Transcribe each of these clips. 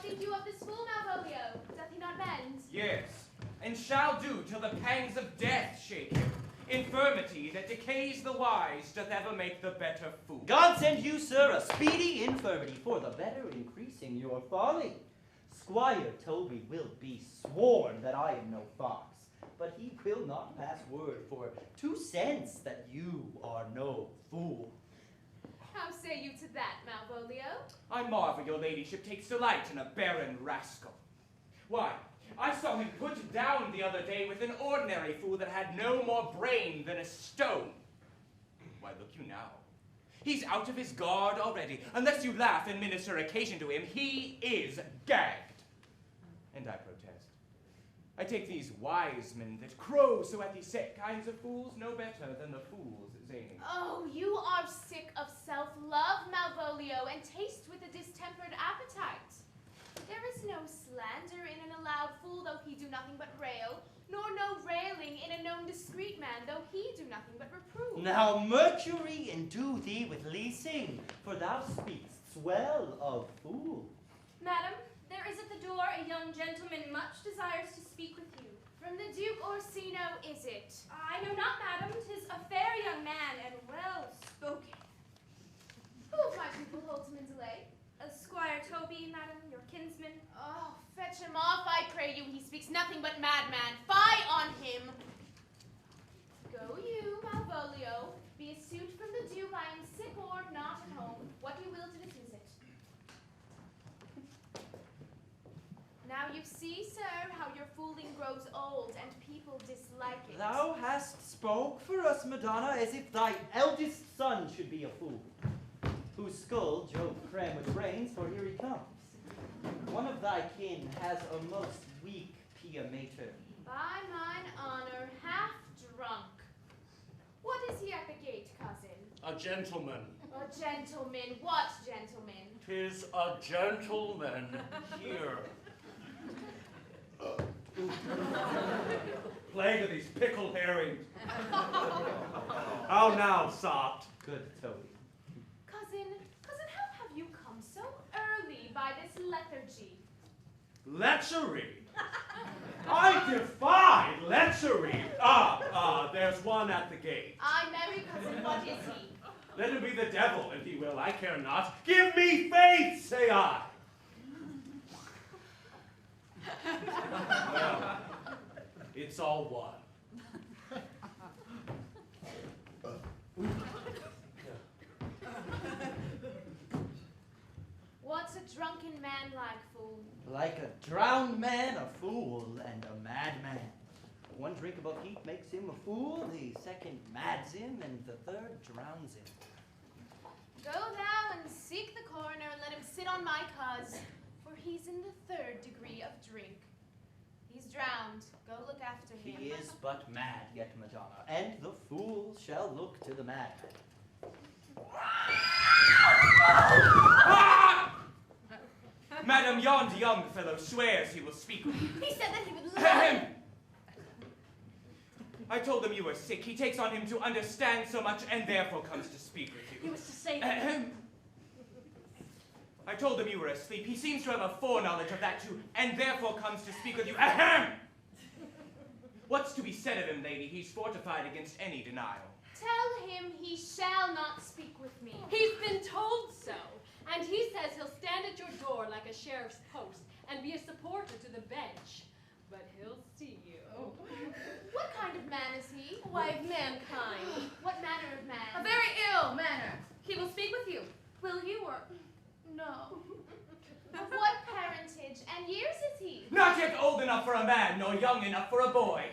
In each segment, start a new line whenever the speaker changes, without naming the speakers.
think you of this fool, Malvolio? Doth he not bend?
Yes, and shall do till the pangs of death shake him. Infirmity that decays the wise doth ever make the better fool.
God send you, sir, a speedy infirmity, for the better increasing your folly. Squire Toby will be sworn that I am no fox, but he will not pass word for 2 cents that you are no fool.
How say you to that, Malvolio?
I marvel your ladyship takes delight in a barren rascal. Why, I saw him put down the other day with an ordinary fool that had no more brain than a stone. Why, look you now. He's out of his guard already. Unless you laugh and minister occasion to him, he is gagged. And I protest. I take these wise men that crow so at these set kinds of fools no better than the fools zany.
Oh, you are sick of self-love, Malvolio, and taste with a distempered appetite. There is no slander in an allowed fool, though he do nothing but rail, nor no railing in a known discreet man, though he do nothing but reprove.
Now Mercury endue thee with leasing, for thou speakst well of fool.
Madam, there is at the door a young gentleman much desires to speak with you.
From the Duke Orsino, is it?
I know not, madam. 'Tis a fair young man and well spoken.
Who of my people holds him in delay?
Squire Toby, madam, your kinsman.
Oh, fetch him off, I pray you. He speaks nothing but madman. Fie on him. Go you, Malvolio. Be a suit from the Duke. I am sick or not at home. What you will to dismiss it. Now you see, sir, how your fooling grows old and people dislike it.
Thou hast spoke for us, Madonna, as if thy eldest son should be a fool, whose skull Jove cram with brains, for here he comes. One of thy kin has a most weak pia mater.
By mine honor, half drunk. What is he at the gate, cousin?
A gentleman.
A gentleman. What gentleman?
'Tis a gentleman here.
Plague of these pickled herrings. How now, sot?
Good, Toby.
Cousin, how have you come so early by this lethargy?
Lechery? I defy lechery. There's one at the gate.
I marry, cousin, what is he?
Let him be the devil, if he will, I care not. Give me faith, say I. Well, it's all one.
What's a drunken man like, fool?
Like a drowned man, a fool, and a madman. One drink of heat makes him a fool, the second mads him, and the third drowns him.
Go thou and seek the coroner and let him sit on my cause, for he's in the 3rd degree of drink. He's drowned. Go look after him.
He is but mad yet, Madonna, and the fool shall look to the madman.
Madam, yond young fellow swears he will speak with you.
He said that he would love.
I told him you were sick. He takes on him to understand so much and therefore comes to speak with you.
He was to say
I told him you were asleep. He seems to have a foreknowledge of that too, and therefore comes to speak with you. Ahem! What's to be said of him, lady? He's fortified against any denial.
Tell him he shall not speak with me.
He's been told so, and he says he'll stand at your door like a sheriff's post and be a supporter to the bench. But he'll see you.
Oh. What kind of man is he?
Why, mankind.
What manner of man?
A very ill manner. He will speak with you. Will you, or...
No. Of what parentage and years is he?
Not yet old enough for a man, nor young enough for a boy.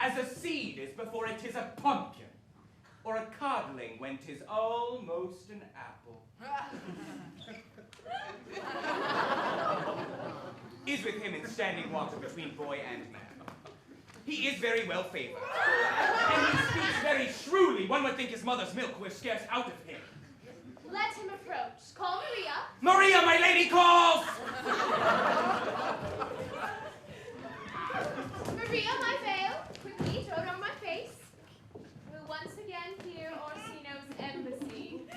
As a seed is before it is a pumpkin, or a codling when 'tis almost an apple. Is with him in standing water between boy and man. He is very well favored, and he speaks very shrewdly. One would think his mother's milk were scarce out of him.
Let him approach. Call Maria.
Maria, my lady calls!
Maria, my veil. Quickly, throw it over my face. We'll once again hear Orsino's embassy.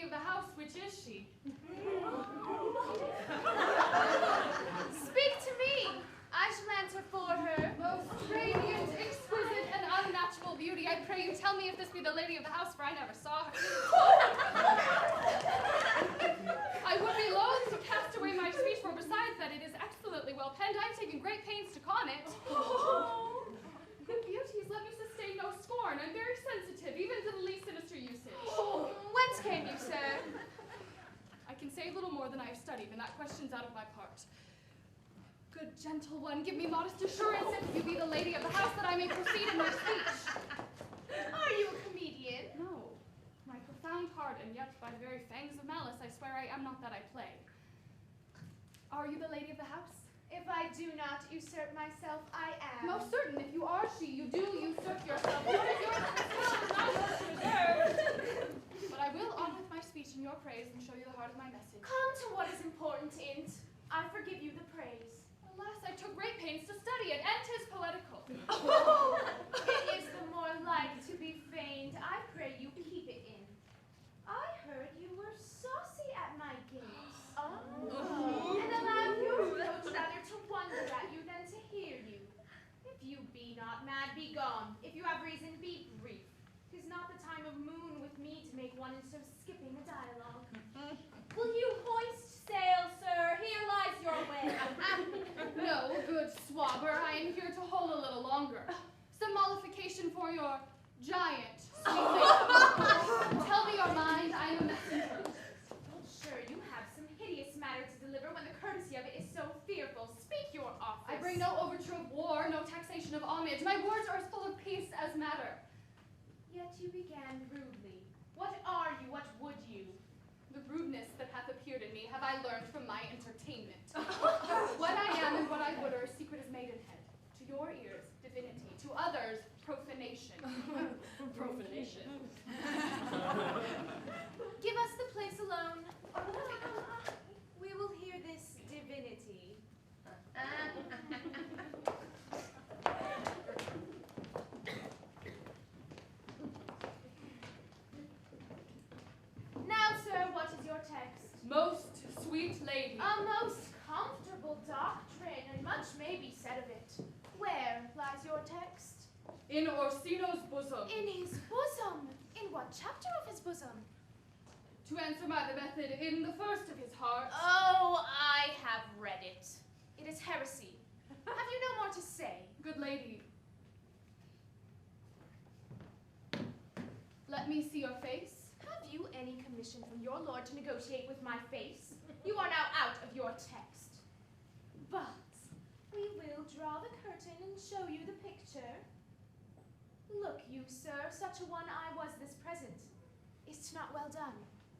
of the house, which is she?
Speak to me. I shall answer for her.
Most radiant, exquisite, and unnatural beauty, I pray you tell me if this be the lady of the house, for I never saw her. I would be loath to cast away my speech, for besides that it is excellently well penned, I have taken great pains to con it. Good beauties, let me sustain no scorn. I'm very sensitive, even to the least sinister usage.
Whence came you, sir?
I can say little more than I have studied, and that question's out of my part. Good gentle one, give me modest assurance if you be the lady of the house, that I may proceed in my speech.
Are you a comedian?
No, my profound heart, and yet by the very fangs of malice, I swear I am not that I play. Are you the lady of the house?
If I do not usurp myself, I am.
Most certain, if you are she, you do usurp yourself. What is yours to withhold is not yours to reserve. But I will on with my speech in your praise and show you the heart of my message.
Come to what is important, Int. I forgive you the praise.
Alas, I took great pains to study it, and 'tis poetical.
It is the more like to be feigned. I pray you keep it in. I heard you were saucy at my games. And allowed your approach rather to wonder at you than to hear you. If you be not mad, be gone. If you have reason, be brief. 'Tis not the time of moon with me to make one in so skipping a dialogue.
Will you hoist sail, sir? Here lies your way.
No, good swabber, I am here to hold a little longer. Some mollification for your giant sweetness. Tell me your mind, I am a messenger.
Sure, you have some hideous matter to deliver when the courtesy of it is so fearful. Speak your office.
I bring no overture of war, no taxation of homage. My words are as full of peace as matter.
Yet you began rudely. What are you? What would you?
The rudeness that hath appeared in me have I learned from my entertainment. What I am and what I would are a secret as maidenhead. To your ears, divinity. To others, profanation.
Profanation.
Give us the place alone. We will hear this divinity. Now, sir, what is your text?
Most sweet lady.
A most comfortable doctrine, and much may be said of it. Where lies your text?
In Orsino's bosom.
In his bosom. In what chapter of his bosom?
To answer by the method, in the first of his heart.
Oh, I have read it. It is heresy. Have you no more to say?
Good lady. Let me see your face.
Have you any commission from your lord to negotiate with my face? You are now out of your text. But we will draw the curtain and show you the picture. Look you, sir, such a one I was this present. Is't not well done?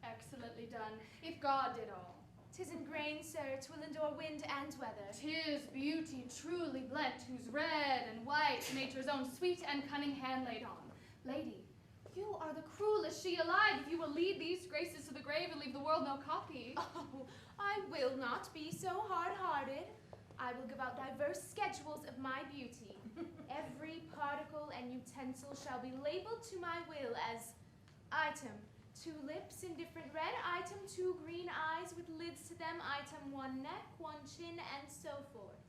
Excellently done, if God did all.
'Tis in grain, sir, 'twill endure wind and weather.
'Tis beauty truly blent, whose red and white nature's own sweet and cunning hand laid on. Lady, you are the cruelest she alive, if you will lead these graces to the grave and leave the world no copy.
Oh, I will not be so hard-hearted. I will give out diverse schedules of my beauty. Every particle and utensil shall be labeled to my will as item 2 lips in different red, item 2 green eyes with lids to them, item 1 neck, 1 chin, and so forth.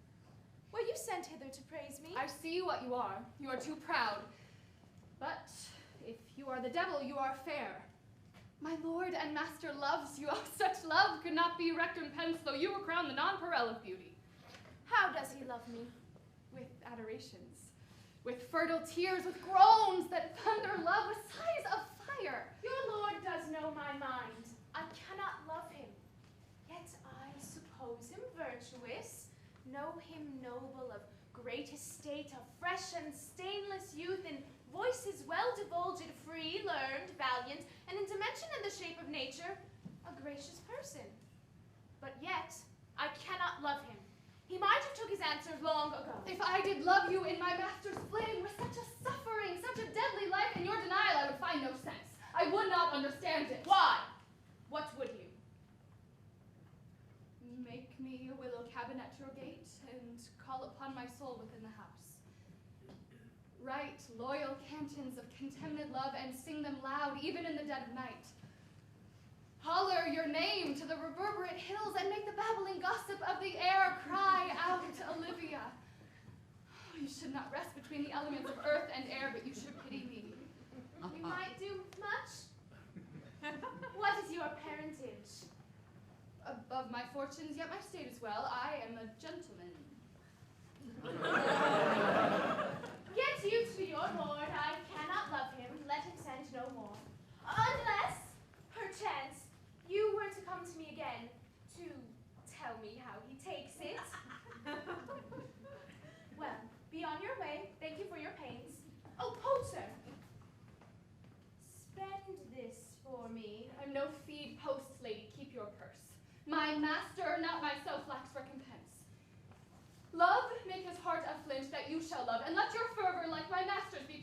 Were you sent hither to praise me?
I see what you are. You are too proud. But if you are the devil, you are fair. My lord and master loves you. Oh, such love could not be recompensed, though you were crowned the nonpareil of beauty.
How does he love me?
With adorations, with fertile tears, with groans that thunder love, with sighs of fire.
Your lord does know my mind. I cannot love him. Yet I suppose him virtuous, know him noble, of great estate, of fresh and stainless youth, in voices well divulged, free, learned, valiant, and in dimension and the shape of nature, a gracious person. But yet I cannot love him. He might have took his answers long ago.
If I did love you in my master's flame, with such a suffering, such a deadly life, in your denial I would find no sense. I would not understand it.
Why? What would you?
Make me a willow cabin at your gate, and call upon my soul within the house. Write loyal cantons of contemned love, and sing them loud, even in the dead of night. Holler your name to the reverberant hills and make the babbling gossip of the air cry out, Olivia. You should not rest between the elements of earth and air, but you should pity me.
We might do much. What is your parentage?
Above my fortunes, yet my state is well. I am a gentleman.
Get you to your lord. I cannot love him. Let him send no more. Unless, perchance, you were to come to me again to tell me how he takes it. Well, be on your way. Thank you for your pains. Oh, Poacher! Spend this for me.
I'm no feed post, lady. Keep your purse. My master, not myself, lacks recompense. Love, make his heart a flint that you shall love, and let your fervor, like my master's, be